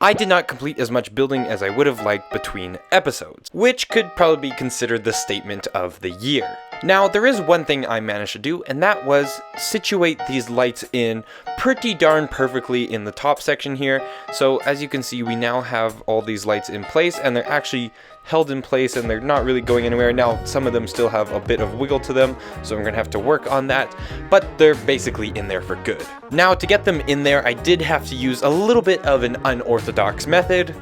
I did not complete as much building as I would have liked between episodes, which could probably be considered the statement of the year. Now, there is one thing I managed to do, and that was situate these lights in pretty darn perfectly in the top section here. So as you can see, we now have all these lights in place, and they're actually held in place and they're not really going anywhere. Now, some of them still have a bit of wiggle to them, so I'm gonna have to work on that, but they're basically in there for good. Now, to get them in there, I did have to use a little bit of an unorthodox method.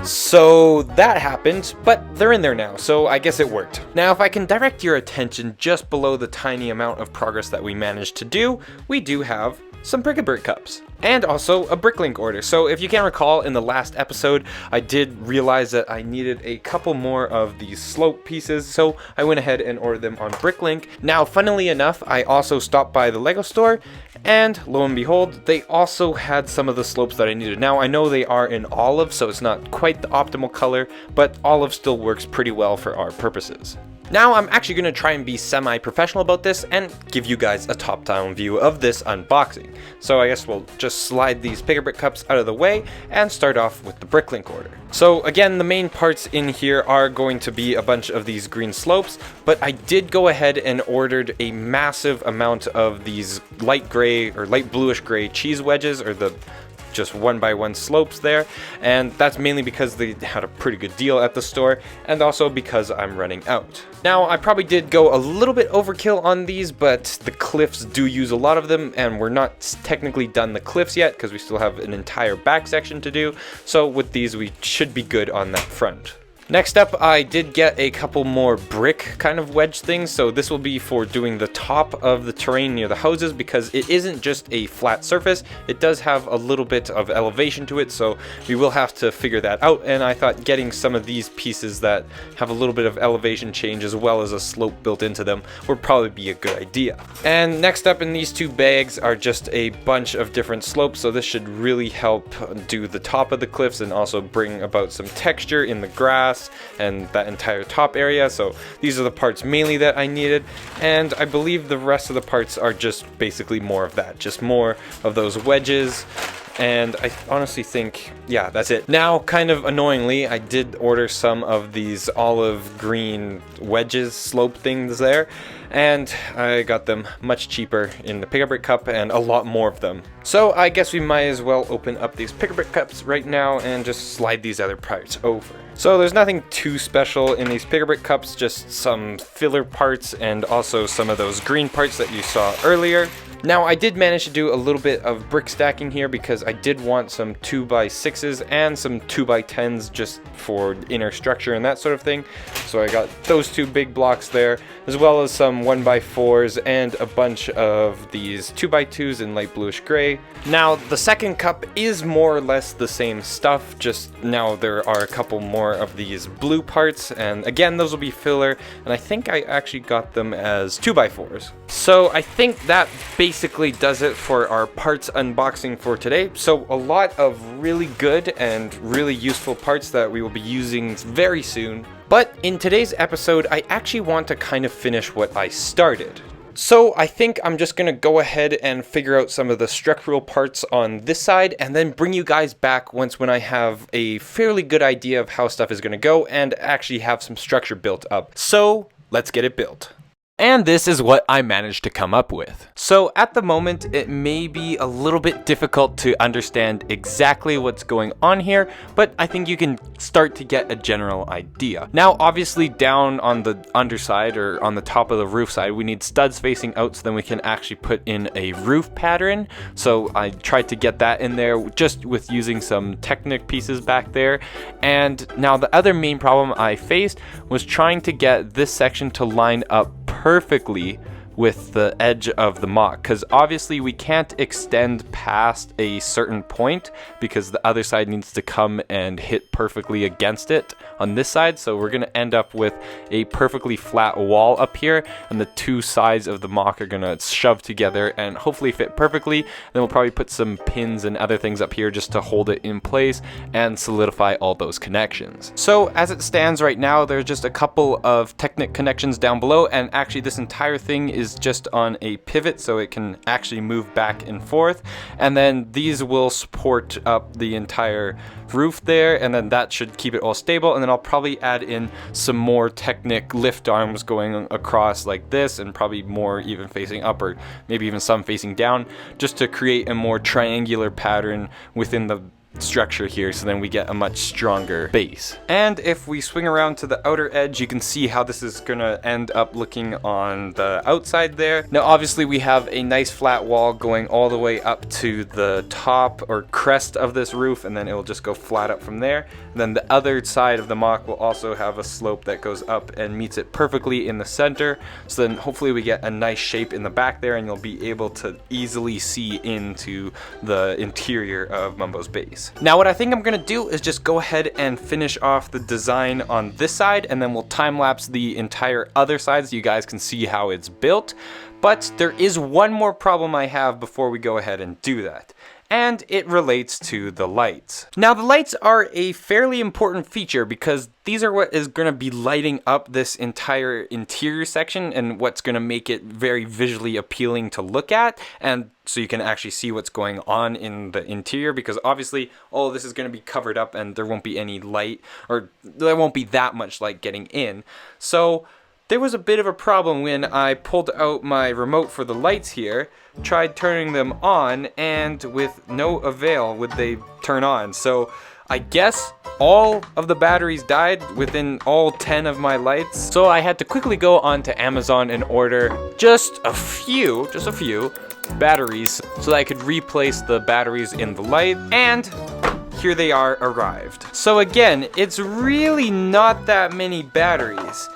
So that happened, but they're in there now, so I guess it worked. Now, if I can direct your attention just below the tiny amount of progress that we managed to do, we do have some bric-a-brac cups. And also a bricklink order. So if you can recall, in the last episode, I did realize that I needed a couple more of these slope pieces, so I went ahead and ordered them on bricklink. Now, funnily enough, I also stopped by the Lego store, and lo and behold, they also had some of the slopes that I needed. Now, I know they are in olive, so it's not quite the optimal color, but olive still works pretty well for our purposes. Now, I'm actually going to try and be semi-professional about this and give you guys a top-down view of this unboxing. So I guess we'll just slide these bric-a-brac cups out of the way and start off with the bricklink order. So again, the main parts in here are going to be a bunch of these green slopes, but I did go ahead and ordered a massive amount of these light gray or light bluish gray cheese wedges, or the just 1x1 slopes there, and that's mainly because they had a pretty good deal at the store, and also because I'm running out. Now, I probably did go a little bit overkill on these, but the cliffs do use a lot of them, and we're not technically done the cliffs yet because we still have an entire back section to do, so with these we should be good on that front. Next up, I did get a couple more brick kind of wedge things, so this will be for doing the top of the terrain near the houses, because it isn't just a flat surface, it does have a little bit of elevation to it, so we will have to figure that out, and I thought getting some of these pieces that have a little bit of elevation change as well as a slope built into them would probably be a good idea. And next up in these two bags are just a bunch of different slopes, so this should really help do the top of the cliffs and also bring about some texture in the grass and that entire top area. So these are the parts mainly that I needed, and I believe the rest of the parts are just basically more of that, just more of those wedges. And I honestly think, yeah, that's it. Now, kind of annoyingly, I did order some of these olive green wedges, slope things there, and I got them much cheaper in the bric-a-brac cup and a lot more of them. So I guess we might as well open up these bric-a-brac cups right now and just slide these other parts over. So there's nothing too special in these bric-a-brac cups, just some filler parts and also some of those green parts that you saw earlier. Now, I did manage to do a little bit of brick stacking here because I did want some 2x6s and some 2x10s just for inner structure and that sort of thing. So I got those two big blocks there, as well as some 1x4s and a bunch of these 2x2s in light bluish gray. Now, the second cup is more or less the same stuff, just now there are a couple more of these blue parts, and again, those will be filler, and I think I actually got them as 2x4s. So I think that basically does it for our parts unboxing for today. So a lot of really good and really useful parts that we will be using very soon. But in today's episode, I actually want to kind of finish what I started. So I think I'm just going to go ahead and figure out some of the structural parts on this side and then bring you guys back when I have a fairly good idea of how stuff is going to go and actually have some structure built up. So let's get it built. And this is what I managed to come up with. So at the moment, it may be a little bit difficult to understand exactly what's going on here, but I think you can start to get a general idea. Now, obviously down on the underside or on the top of the roof side, we need studs facing out so then we can actually put in a roof pattern. So I tried to get that in there just with using some Technic pieces back there. And now the other main problem I faced was trying to get this section to line up perfectly with the edge of the mock, because obviously we can't extend past a certain point because the other side needs to come and hit perfectly against it on this side. So we're going to end up with a perfectly flat wall up here, and the two sides of the mock are going to shove together and hopefully fit perfectly. Then we'll probably put some pins and other things up here just to hold it in place and solidify all those connections. So as it stands right now, there's just a couple of Technic connections down below, and actually this entire thing is just on a pivot so it can actually move back and forth, and then these will support up the entire roof there, and then that should keep it all stable. And then I'll probably add in some more Technic lift arms going across like this, and probably more even facing up, or maybe even some facing down, just to create a more triangular pattern within the structure here, so then we get a much stronger base. And if we swing around to the outer edge, you can see how this is gonna end up looking on the outside there. Now obviously we have a nice flat wall going all the way up to the top or crest of this roof, and then it will just go flat up from there. And then the other side of the mock will also have a slope that goes up and meets it perfectly in the center, so then hopefully we get a nice shape in the back there, and you'll be able to easily see into the interior of Mumbo's base. Now what I think I'm gonna do is just go ahead and finish off the design on this side, and then we'll time lapse the entire other side so you guys can see how it's built. But there is one more problem I have before we go ahead and do that, and it relates to the lights. Now the lights are a fairly important feature because these are what is going to be lighting up this entire interior section, and what's going to make it very visually appealing to look at, and so you can actually see what's going on in the interior, because obviously all of this is going to be covered up and there won't be any light, or there won't be that much light getting in. So there was a bit of a problem when I pulled out my remote for the lights here, tried turning them on, and with no avail would they turn on. So I guess all of the batteries died within all 10 of my lights. So I had to quickly go onto Amazon and order just a few batteries so that I could replace the batteries in the light, and here they are arrived. So again, it's really not that many batteries.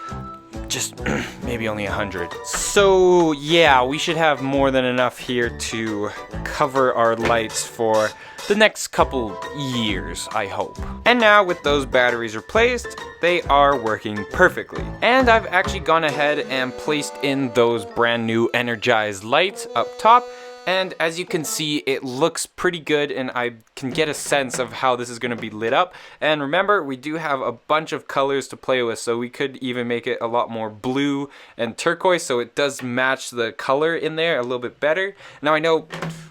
Just maybe only 100. So yeah, we should have more than enough here to cover our lights for the next couple years, I hope. And now with those batteries replaced, they are working perfectly. And I've actually gone ahead and placed in those brand new energized lights up top. And as you can see, it looks pretty good, and I can get a sense of how this is going to be lit up. And remember, we do have a bunch of colors to play with, so we could even make it a lot more blue and turquoise, so it does match the color in there a little bit better. Now I know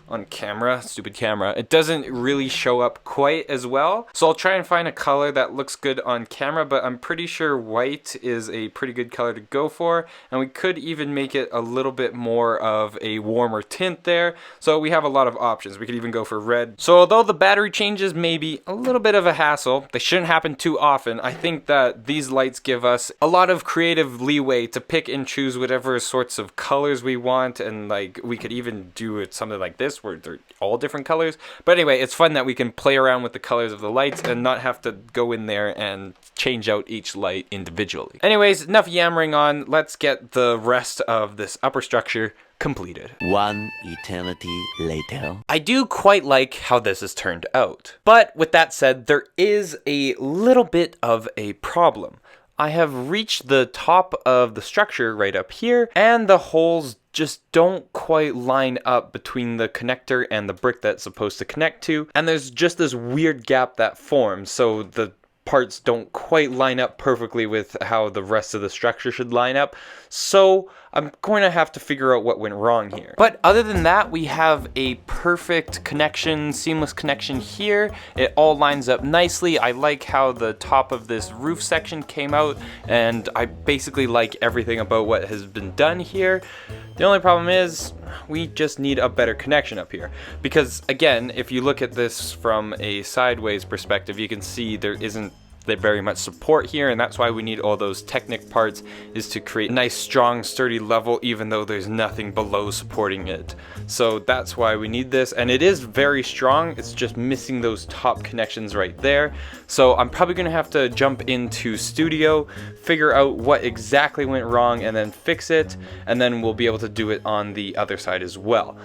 on camera, stupid camera, it doesn't really show up quite as well, so I'll try and find a color that looks good on camera, but I'm pretty sure white is a pretty good color to go for, and we could even make it a little bit more of a warmer tint there. So we have a lot of options. We could even go for red. So although the battery changes may be a little bit of a hassle, they shouldn't happen too often. I think that these lights give us a lot of creative leeway to pick and choose whatever sorts of colors we want, and like we could even do it something like this where they're all different colors. But anyway, it's fun that we can play around with the colors of the lights and not have to go in there and change out each light individually. Anyways, enough yammering on. Let's get the rest of this upper structure completed. One eternity later. I do quite like how this has turned out. But with that said, there is a little bit of a problem. I have reached the top of the structure right up here, and the holes just don't quite line up between the connector and the brick that's supposed to connect to, and there's just this weird gap that forms, so the parts don't quite line up perfectly with how the rest of the structure should line up. So I'm going to have to figure out what went wrong here. But other than that, we have a perfect connection, seamless connection here. It all lines up nicely. I like how the top of this roof section came out, and I basically like everything about what has been done here. The only problem is we just need a better connection up here, because again, if you look at this from a sideways perspective, you can see there isn't they very much support here, and that's why we need all those Technic parts, is to create a nice, strong, sturdy level, even though there's nothing below supporting it. So that's why we need this, and it is very strong. It's just missing those top connections right there. So I'm probably gonna have to jump into Studio, figure out what exactly went wrong, and then fix it, and then we'll be able to do it on the other side as well.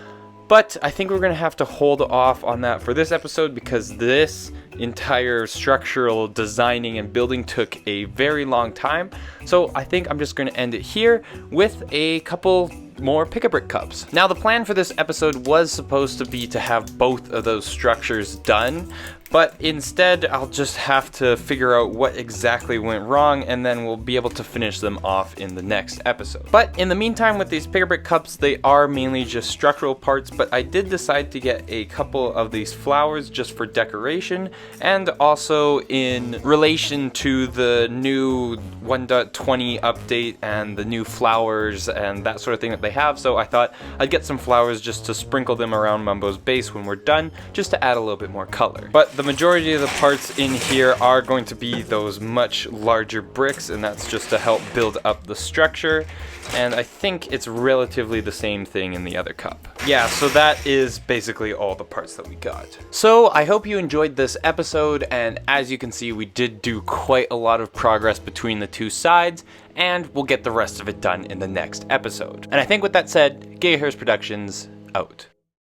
But I think we're gonna have to hold off on that for this episode, because this entire structural designing and building took a very long time. So I think I'm just gonna end it here with a couple more Pick-a-Brick cups. Now, the plan for this episode was supposed to be to have both of those structures done, but instead I'll just have to figure out what exactly went wrong, and then we'll be able to finish them off in the next episode. But in the meantime, with these Pick-a-Brick cups, they are mainly just structural parts, but I did decide to get a couple of these flowers just for decoration, and also in relation to the new 1.20 update and the new flowers and that sort of thing that they have. So I thought I'd get some flowers just to sprinkle them around Mumbo's base when we're done, just to add a little bit more color. But the majority of the parts in here are going to be those much larger bricks, and that's just to help build up the structure. And I think it's relatively the same thing in the other cup. Yeah, so that is basically all the parts that we got. So I hope you enjoyed this episode, and as you can see, we did do quite a lot of progress between the two sides, and we'll get the rest of it done in the next episode. And I think with that said, Gigahertz Productions, out.